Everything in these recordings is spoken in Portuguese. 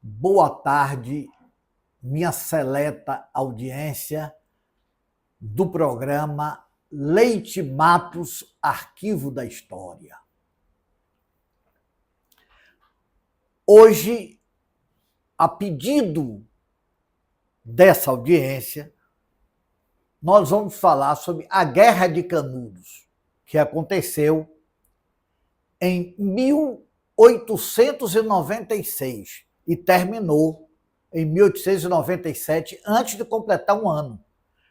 Boa tarde, minha seleta audiência do programa Leite Matos, Arquivo da História. Hoje, a pedido dessa audiência, nós vamos falar sobre a Guerra de Canudos, que aconteceu em 1896 e terminou em 1897, antes de completar um ano.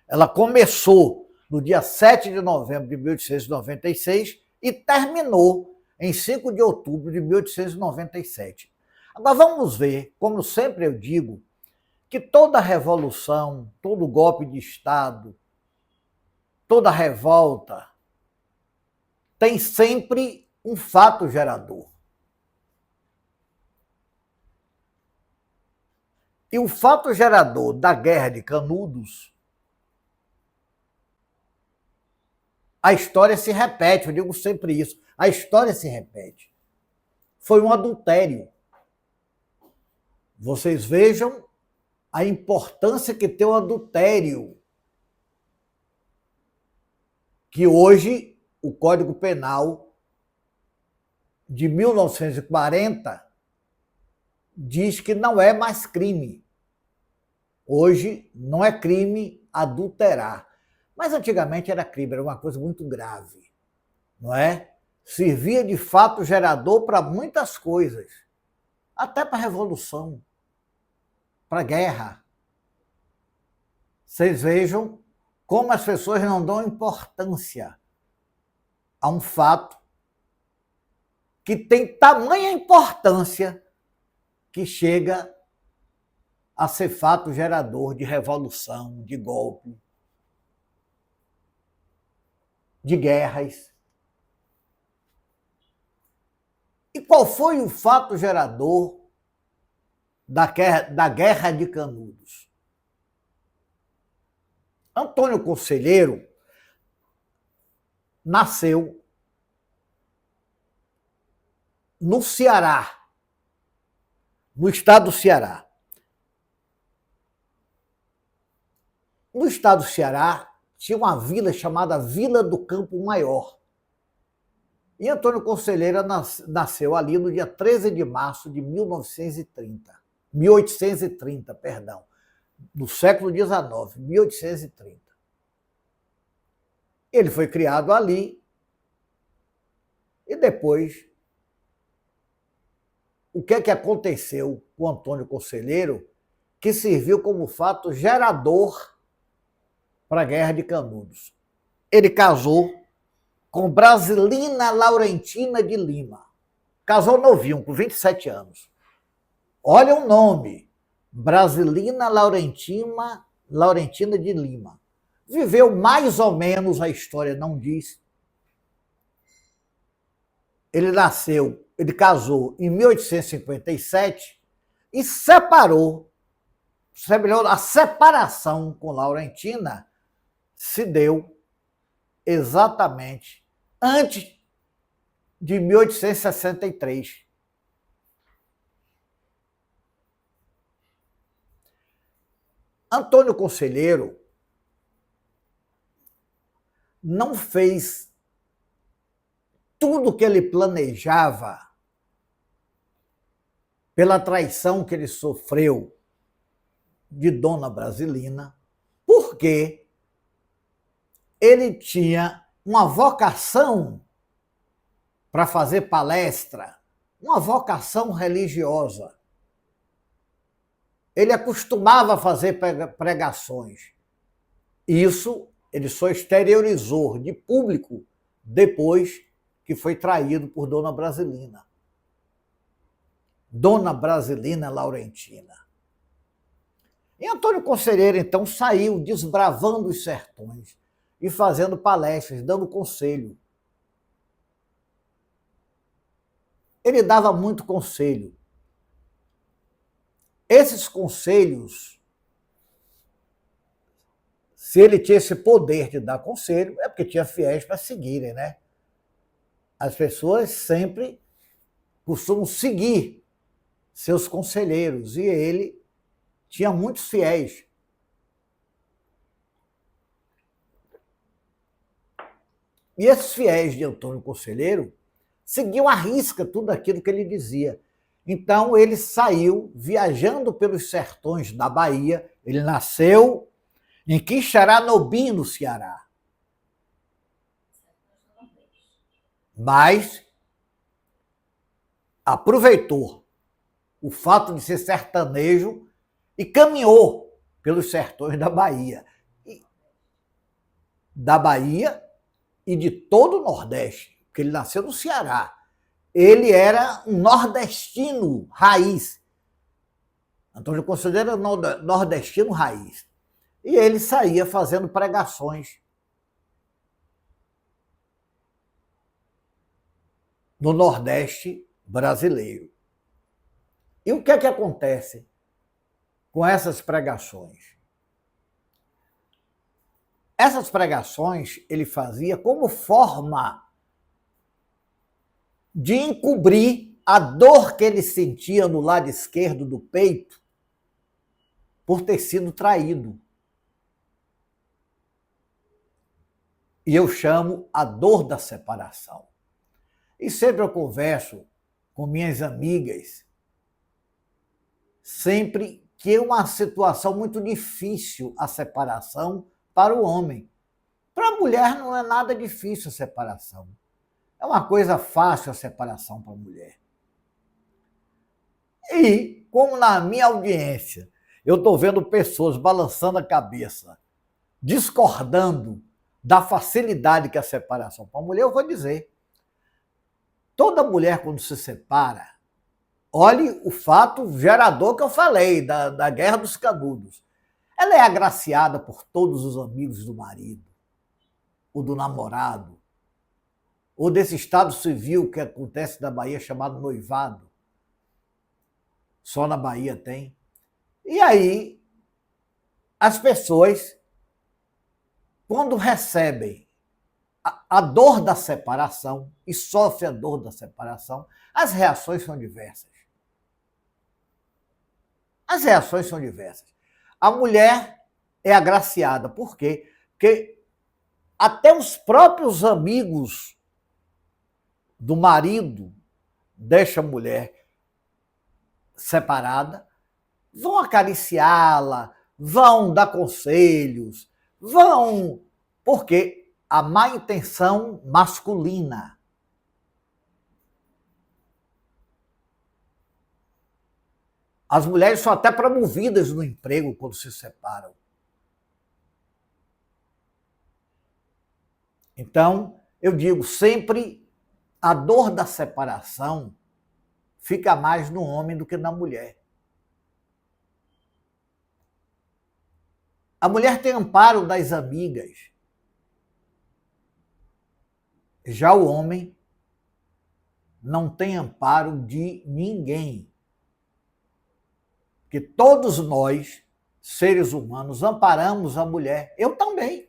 Ela começou no dia 7 de novembro de 1896 e terminou em 5 de outubro de 1897. Agora vamos ver, como sempre eu digo, que toda revolução, todo golpe de Estado, toda revolta tem sempre um fato gerador. E o fato gerador da Guerra de Canudos, a história se repete, eu digo sempre isso, a história se repete. Foi um adultério. Vocês vejam a importância que tem o adultério, que hoje o Código Penal de 1940 diz que não é mais crime. Hoje não é crime adulterar. Mas antigamente era crime, era uma coisa muito grave, não é? Servia de fato gerador para muitas coisas, até para a revolução, para a guerra. Vocês vejam como as pessoas não dão importância a um fato que tem tamanha importância que chega a ser fato gerador de revolução, de golpe, de guerras. E qual foi o fato gerador da Guerra de Canudos? Antônio Conselheiro nasceu no Ceará, no estado do Ceará. No estado do Ceará tinha uma vila chamada Vila do Campo Maior. E Antônio Conselheiro nasceu ali no dia 13 de março de 1830, do século XIX, 1830. Ele foi criado ali e depois, o que é que aconteceu com Antônio Conselheiro que serviu como fato gerador para a Guerra de Canudos? Ele casou com Brasilina Laurentina de Lima. Casou novinho, com 27 anos. Olha o nome, Brasilina Laurentina de Lima. Viveu mais ou menos, a história não diz. Ele casou em 1857 e separou. A separação com Laurentina se deu exatamente antes de 1863. Antônio Conselheiro não fez tudo o que ele planejava pela traição que ele sofreu de Dona Brasilina, porque ele tinha uma vocação para fazer palestra, uma vocação religiosa. Ele acostumava a fazer pregações. Isso ele só exteriorizou de público depois que foi traído por Dona Brasilina. Dona Brasilina Laurentina. E Antônio Conselheiro, então, saiu desbravando os sertões e fazendo palestras, dando conselho. Ele dava muito conselho. Esses conselhos, se ele tinha esse poder de dar conselho, é porque tinha fiéis para seguirem, né? As pessoas sempre costumam seguir seus conselheiros, e ele tinha muitos fiéis. E esses fiéis de Antônio Conselheiro seguiam à risca tudo aquilo que ele dizia. Então ele saiu viajando pelos sertões da Bahia. Ele nasceu em Quixeranobim, no Ceará. Mas aproveitou o fato de ser sertanejo e caminhou pelos sertões da Bahia. E de todo o Nordeste, porque ele nasceu no Ceará. Ele era um nordestino raiz. Antônio Conselheiro era nordestino raiz. E ele saía fazendo pregações no Nordeste brasileiro. E o que é que acontece com essas pregações? Essas pregações ele fazia como forma de encobrir a dor que ele sentia no lado esquerdo do peito por ter sido traído. E eu chamo a dor da separação. E sempre eu converso com minhas amigas, sempre que é uma situação muito difícil a separação para o homem. Para a mulher não é nada difícil a separação. É uma coisa fácil a separação para a mulher. E, como na minha audiência, eu estou vendo pessoas balançando a cabeça, discordando da facilidade que é a separação para a mulher, eu vou dizer, toda mulher quando se separa, olhe o fato gerador que eu falei, da Guerra dos Canudos. Ela é agraciada por todos os amigos do marido, ou do namorado, ou desse estado civil que acontece na Bahia chamado noivado. Só na Bahia tem. E aí, as pessoas, quando recebem a dor da separação e sofrem a dor da separação, as reações são diversas. As reações são diversas. A mulher é agraciada. Por quê? Porque até os próprios amigos do marido desta mulher separada vão acariciá-la, vão dar conselhos, vão... Porque a má intenção masculina. As mulheres são até promovidas no emprego quando se separam. Então, eu digo sempre, a dor da separação fica mais no homem do que na mulher. A mulher tem amparo das amigas. Já o homem não tem amparo de ninguém. Que todos nós, seres humanos, amparamos a mulher. Eu também.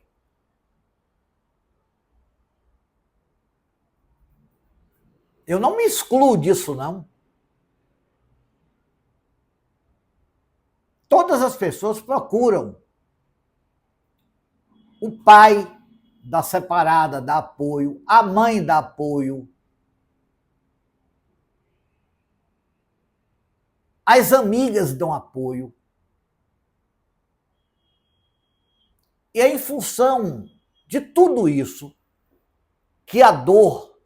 Eu não me excluo disso, não. Todas as pessoas procuram. O pai da separada dá apoio, a mãe dá apoio, as amigas dão apoio. E é em função de tudo isso que a dor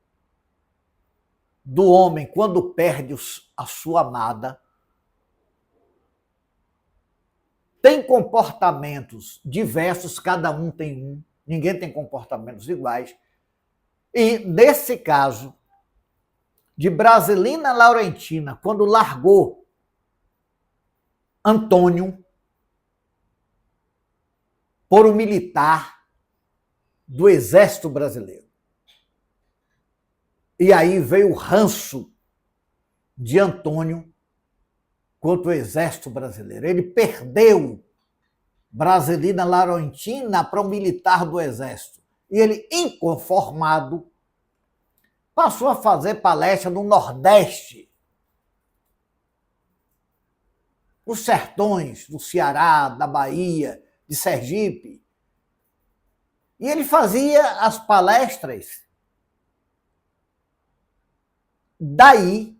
do homem, quando perde a sua amada, tem comportamentos diversos, cada um tem um, ninguém tem comportamentos iguais. E, nesse caso, de Brasilina Laurentina, quando largou Antônio por um militar do Exército Brasileiro. E aí veio o ranço de Antônio contra o Exército Brasileiro. Ele perdeu Brasilina Laurentina para um militar do Exército. E ele, inconformado, passou a fazer palestra no Nordeste, dos sertões, do Ceará, da Bahia, de Sergipe. E ele fazia as palestras. Daí,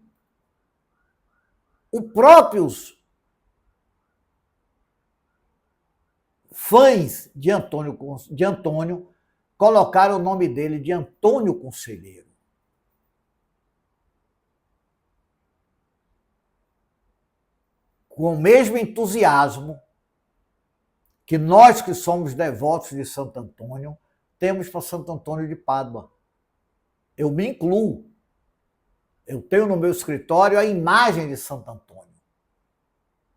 os próprios fãs de Antônio colocaram o nome dele de Antônio Conselheiro. Com o mesmo entusiasmo que nós que somos devotos de Santo Antônio temos para Santo Antônio de Pádua. Eu me incluo. Eu tenho no meu escritório a imagem de Santo Antônio.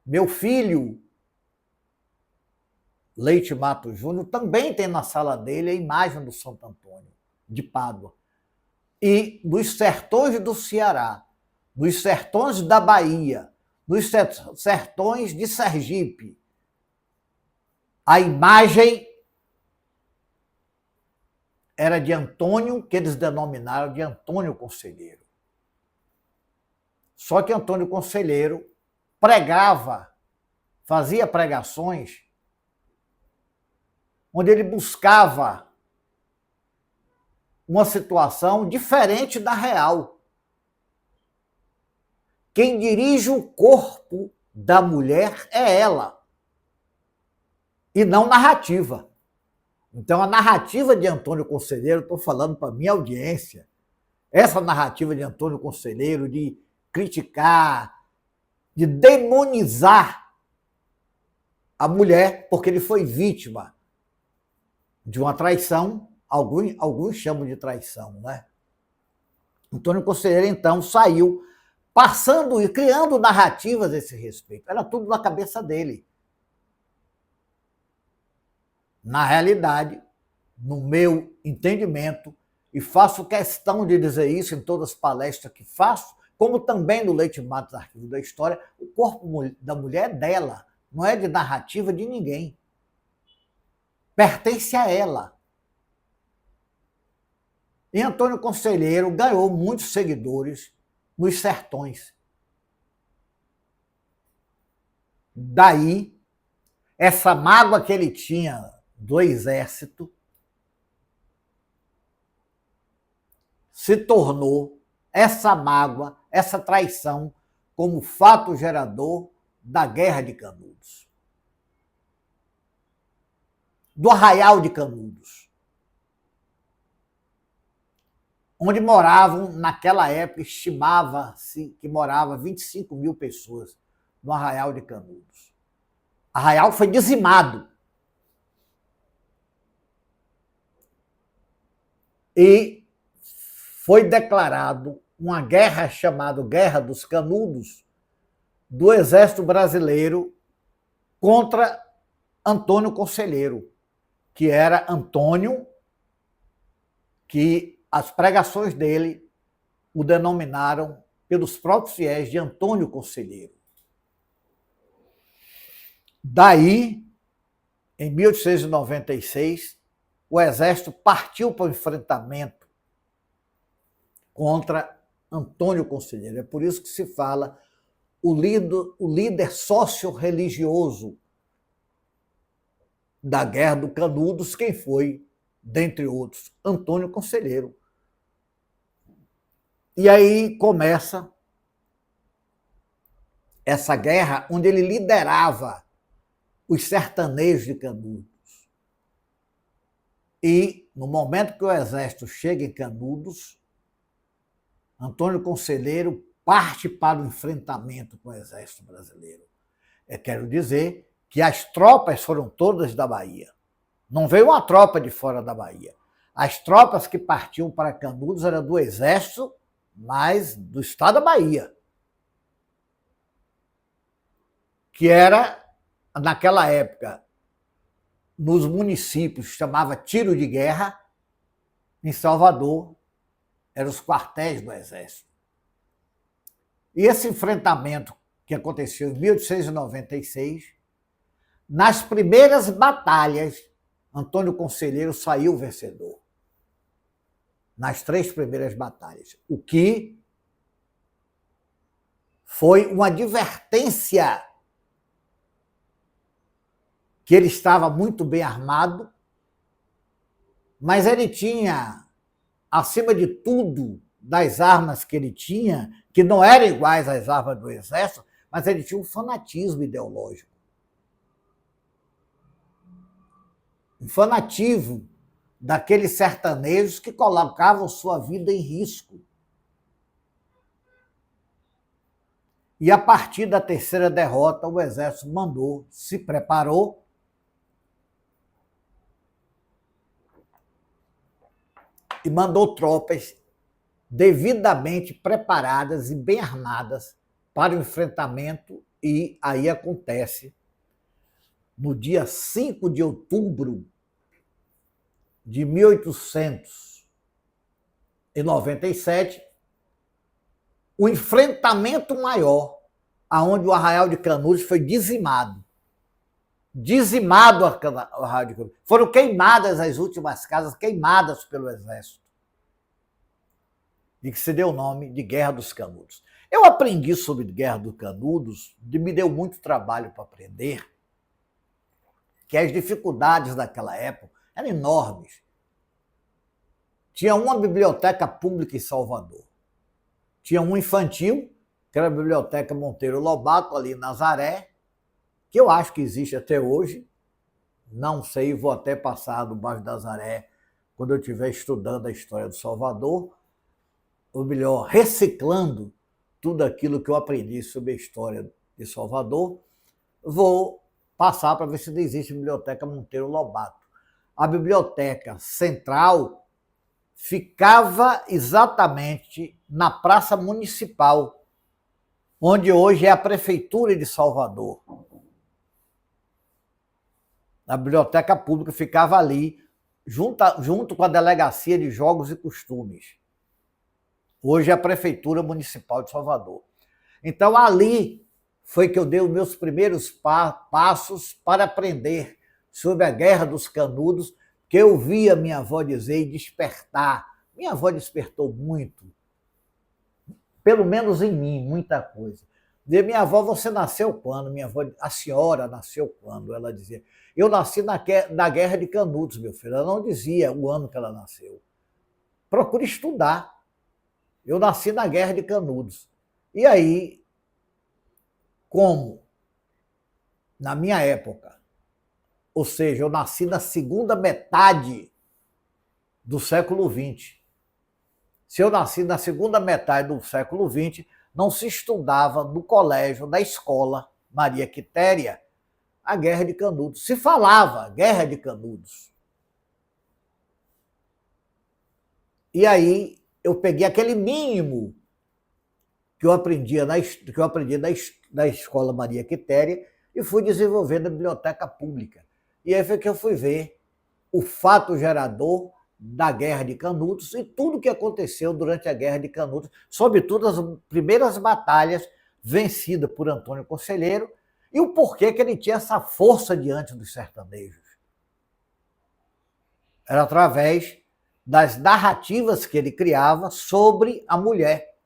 Meu filho, Leite Mato Júnior, também tem na sala dele a imagem do Santo Antônio de Pádua. E dos sertões do Ceará, dos sertões da Bahia, dos sertões de Sergipe, a imagem era de Antônio, que eles denominaram de Antônio Conselheiro. Só que Antônio Conselheiro pregava, fazia pregações onde ele buscava uma situação diferente da real. Quem dirige o corpo da mulher é ela, e não narrativa. Então, a narrativa de Antônio Conselheiro, estou falando para a minha audiência, essa narrativa de Antônio Conselheiro de criticar, de demonizar a mulher, porque ele foi vítima de uma traição, alguns chamam de traição, né? Antônio Conselheiro, então, saiu passando e criando narrativas a esse respeito. Era tudo na cabeça dele. Na realidade, no meu entendimento, e faço questão de dizer isso em todas as palestras que faço, como também no Leite Matos Arquivo da História, o corpo da mulher é dela, não é de narrativa de ninguém. Pertence a ela. E Antônio Conselheiro ganhou muitos seguidores nos sertões. Daí, essa mágoa que ele tinha do exército se tornou essa mágoa, essa traição, como fato gerador da Guerra de Canudos. Do Arraial de Canudos, onde moravam, naquela época, estimava-se que morava 25 mil pessoas no Arraial de Canudos. Arraial foi dizimado. E foi declarado uma guerra chamada Guerra dos Canudos do Exército Brasileiro contra Antônio Conselheiro, que era Antônio, que as pregações dele o denominaram pelos próprios fiéis de Antônio Conselheiro. Daí, em 1896, o exército partiu para o enfrentamento contra Antônio Conselheiro. É por isso que se fala o líder socio-religioso da Guerra do Canudos, quem foi, dentre outros, Antônio Conselheiro. E aí começa essa guerra onde ele liderava os sertanejos de Canudos. E, no momento que o exército chega em Canudos, Antônio Conselheiro parte para o enfrentamento com o exército brasileiro. Eu quero dizer que as tropas foram todas da Bahia. Não veio uma tropa de fora da Bahia. As tropas que partiam para Canudos eram do exército, mas do estado da Bahia, que era, naquela época, nos municípios, chamava tiro de guerra. Em Salvador, eram os quartéis do exército. E esse enfrentamento que aconteceu em 1896, nas primeiras batalhas, Antônio Conselheiro saiu vencedor. Nas 3 primeiras batalhas, o que foi uma advertência que ele estava muito bem armado, mas ele tinha, acima de tudo, das armas que ele tinha, que não eram iguais às armas do exército, mas ele tinha um fanatismo ideológico. Um fanatismo daqueles sertanejos que colocavam sua vida em risco. E a partir da terceira derrota, o exército mandou, se preparou e mandou tropas devidamente preparadas e bem armadas para o enfrentamento, e aí acontece, no dia 5 de outubro de 1897, o enfrentamento maior, aonde o Arraial de Canudos foi dizimado. Dizimado o Arraial de Canudos. Foram queimadas as últimas casas, queimadas pelo exército. E que se deu o nome de Guerra dos Canudos. Eu aprendi sobre Guerra dos Canudos, me deu muito trabalho para aprender, que as dificuldades daquela época eram enormes. Tinha uma biblioteca pública em Salvador. Tinha um infantil, que era a Biblioteca Monteiro Lobato, ali em Nazaré, que eu acho que existe até hoje. Não sei, vou até passar do bairro de Nazaré quando eu estiver estudando a história do Salvador, ou melhor, reciclando tudo aquilo que eu aprendi sobre a história de Salvador. Vou passar para ver se existe a Biblioteca Monteiro Lobato. A Biblioteca Central ficava exatamente na Praça Municipal, onde hoje é a Prefeitura de Salvador. A Biblioteca Pública ficava ali, junto com a Delegacia de Jogos e Costumes. Hoje é a Prefeitura Municipal de Salvador. Então, ali foi que eu dei os meus primeiros passos para aprender sobre a Guerra dos Canudos, que eu via minha avó dizer e despertar. Minha avó despertou muito, pelo menos em mim, muita coisa. Dizia, minha avó, você nasceu quando? Minha avó, a senhora nasceu quando? Ela dizia, eu nasci na Guerra de Canudos, meu filho. Ela não dizia o ano que ela nasceu. Procure estudar. Eu nasci na Guerra de Canudos. E aí, como na minha época, ou seja, eu nasci na segunda metade do século XX. Se eu nasci na segunda metade do século XX, não se estudava no colégio, na escola Maria Quitéria, a Guerra de Canudos. Se falava Guerra de Canudos. E aí eu peguei aquele mínimo que eu aprendi na escola Maria Quitéria e fui desenvolvendo a biblioteca pública. E aí foi que eu fui ver o fato gerador da Guerra de Canudos e tudo o que aconteceu durante a Guerra de Canudos, sobretudo as primeiras batalhas vencidas por Antônio Conselheiro e o porquê que ele tinha essa força diante dos sertanejos. Era através das narrativas que ele criava sobre a mulher,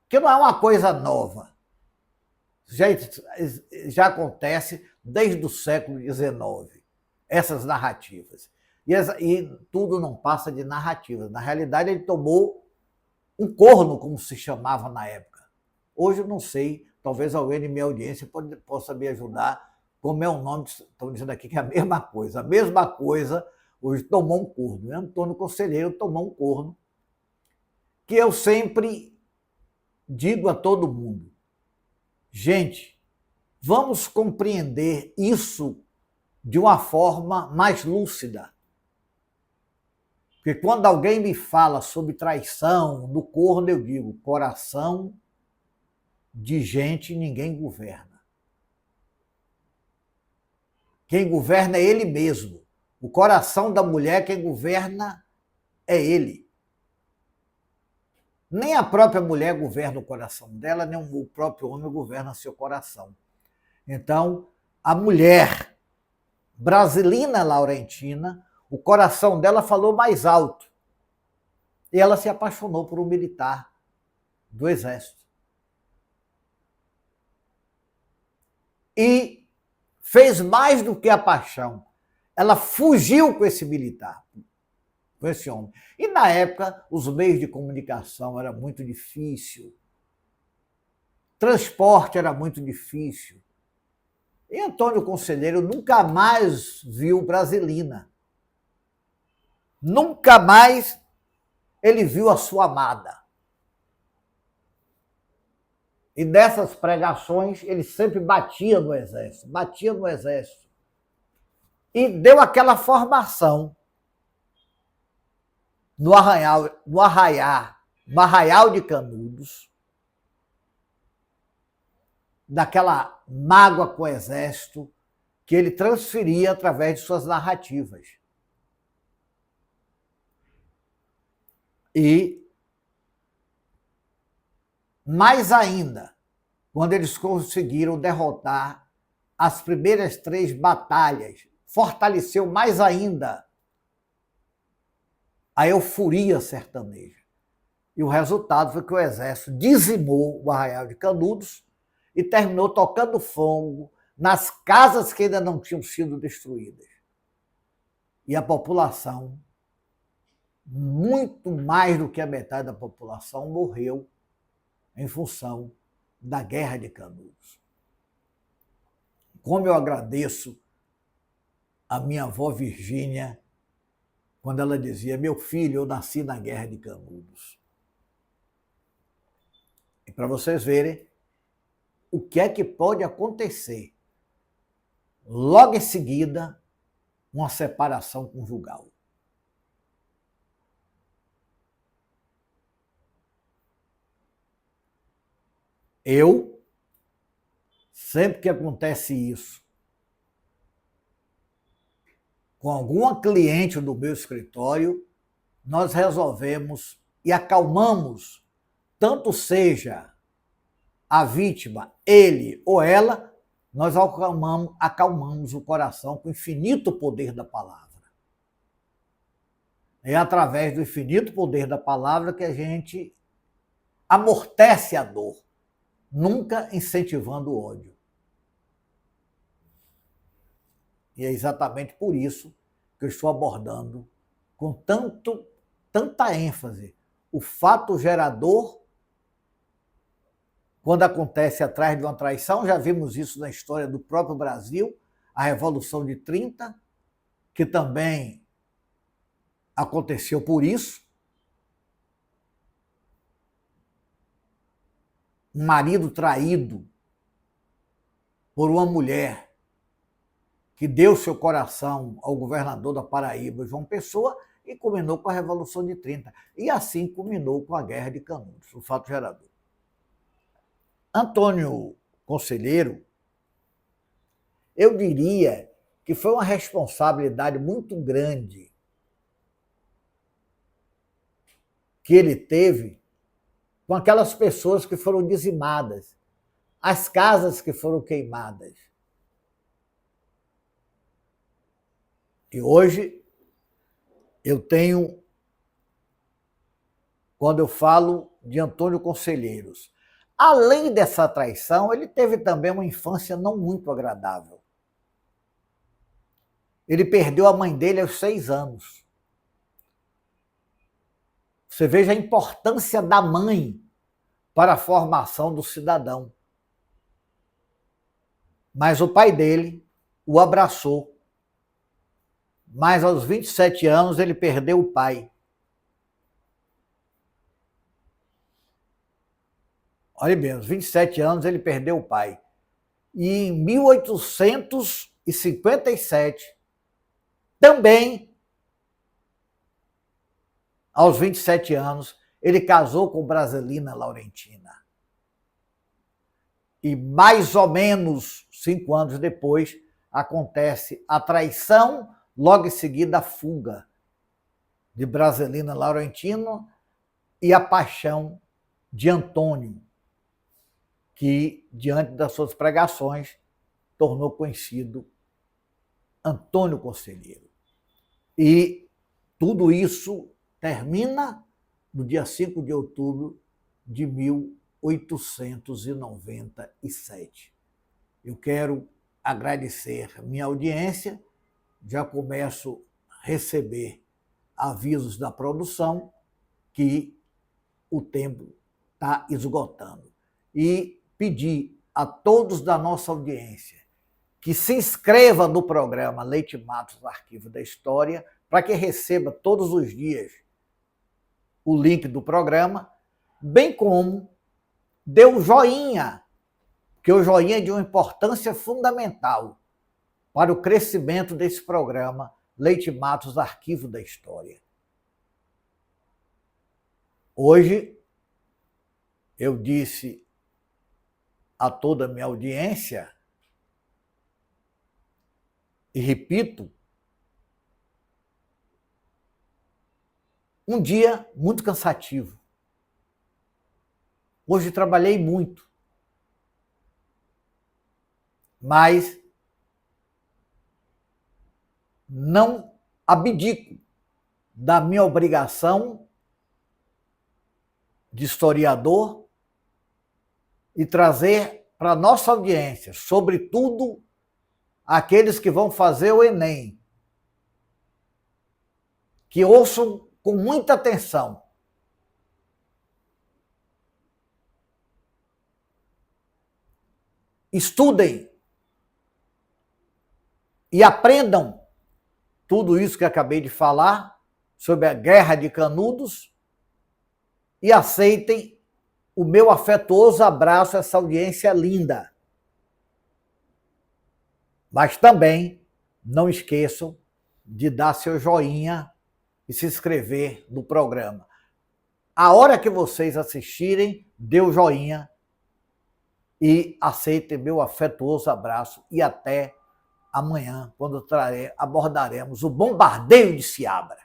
que não é uma coisa nova. Já acontece desde o século XIX, essas narrativas. E tudo não passa de narrativas. Na realidade, ele tomou um corno, como se chamava na época. Hoje eu não sei, talvez alguém de minha audiência possa me ajudar, como é o nome, estão dizendo aqui que é a mesma coisa. A mesma coisa, hoje tomou um corno. Antônio Conselheiro tomou um corno, que eu sempre digo a todo mundo, gente, vamos compreender isso de uma forma mais lúcida. Porque quando alguém me fala sobre traição no corno, eu digo, coração de gente ninguém governa. Quem governa é ele mesmo. O coração da mulher, quem governa é ele. Nem a própria mulher governa o coração dela, nem o próprio homem governa seu coração. Então, a mulher Brasilina Laurentina, o coração dela falou mais alto. E ela se apaixonou por um militar do Exército. E fez mais do que a paixão. Ela fugiu com esse militar, com esse homem. E na época, os meios de comunicação era muito difícil. Transporte era muito difícil. E Antônio Conselheiro nunca mais viu Brasilina. Nunca mais ele viu a sua amada. E dessas pregações, ele sempre batia no exército. E deu aquela formação no Arraial de Canudos, daquela mágoa com o exército que ele transferia através de suas narrativas. E, mais ainda, quando eles conseguiram derrotar as primeiras 3 batalhas, fortaleceu mais ainda a euforia sertaneja. E o resultado foi que o exército dizimou o Arraial de Canudos e terminou tocando fogo nas casas que ainda não tinham sido destruídas. E a população, muito mais do que a metade da população, morreu em função da Guerra de Canudos. Como eu agradeço a minha avó Virgínia, quando ela dizia: meu filho, eu nasci na Guerra de Canudos. E para vocês verem o que é que pode acontecer logo em seguida uma separação conjugal. Eu, sempre que acontece isso, com alguma cliente do meu escritório, nós resolvemos e acalmamos, tanto seja a vítima, ele ou ela, nós acalmamos o coração com o infinito poder da palavra. É através do infinito poder da palavra que a gente amortece a dor, nunca incentivando o ódio. E é exatamente por isso que eu estou abordando com tanta ênfase o fato gerador quando acontece atrás de uma traição. Já vimos isso na história do próprio Brasil, a Revolução de 30, que também aconteceu por isso. Um marido traído por uma mulher que deu seu coração ao governador da Paraíba, João Pessoa, e culminou com a Revolução de 30. E assim culminou com a Guerra de Canudos, o fato gerador. Antônio Conselheiro, eu diria que foi uma responsabilidade muito grande que ele teve com aquelas pessoas que foram dizimadas, as casas que foram queimadas. E hoje eu tenho, quando eu falo de Antônio Conselheiros, além dessa traição, ele teve também uma infância não muito agradável. Ele perdeu a mãe dele aos 6 anos. Você veja a importância da mãe para a formação do cidadão. Mas o pai dele o abraçou. Mas aos 27 anos ele perdeu o pai. Olha bem, aos 27 anos ele perdeu o pai. E em 1857, também, aos 27 anos, ele casou com Brasilina Laurentina. E mais ou menos 5 anos depois, acontece a traição, logo em seguida a fuga de Brasilina Laurentina e a paixão de Antônio, que, diante das suas pregações, tornou conhecido Antônio Conselheiro. E tudo isso termina no dia 5 de outubro de 1897. Eu quero agradecer minha audiência, já começo a receber avisos da produção que o tempo está esgotando. E pedir a todos da nossa audiência que se inscreva no programa Leite Matos Arquivo da História, para que receba todos os dias o link do programa, bem como dê o joinha, porque o joinha é de uma importância fundamental para o crescimento desse programa Leite Matos Arquivo da História. Hoje, eu disse a toda a minha audiência, e repito, um dia muito cansativo. Hoje trabalhei muito, mas não abdico da minha obrigação de historiador e trazer para a nossa audiência, sobretudo aqueles que vão fazer o Enem, que ouçam com muita atenção. Estudem e aprendam tudo isso que acabei de falar sobre a Guerra de Canudos e aceitem o meu afetuoso abraço a essa audiência linda. Mas também não esqueçam de dar seu joinha e se inscrever no programa. A hora que vocês assistirem, dê o joinha e aceitem meu afetuoso abraço e até amanhã, quando abordaremos o bombardeio de Seabra.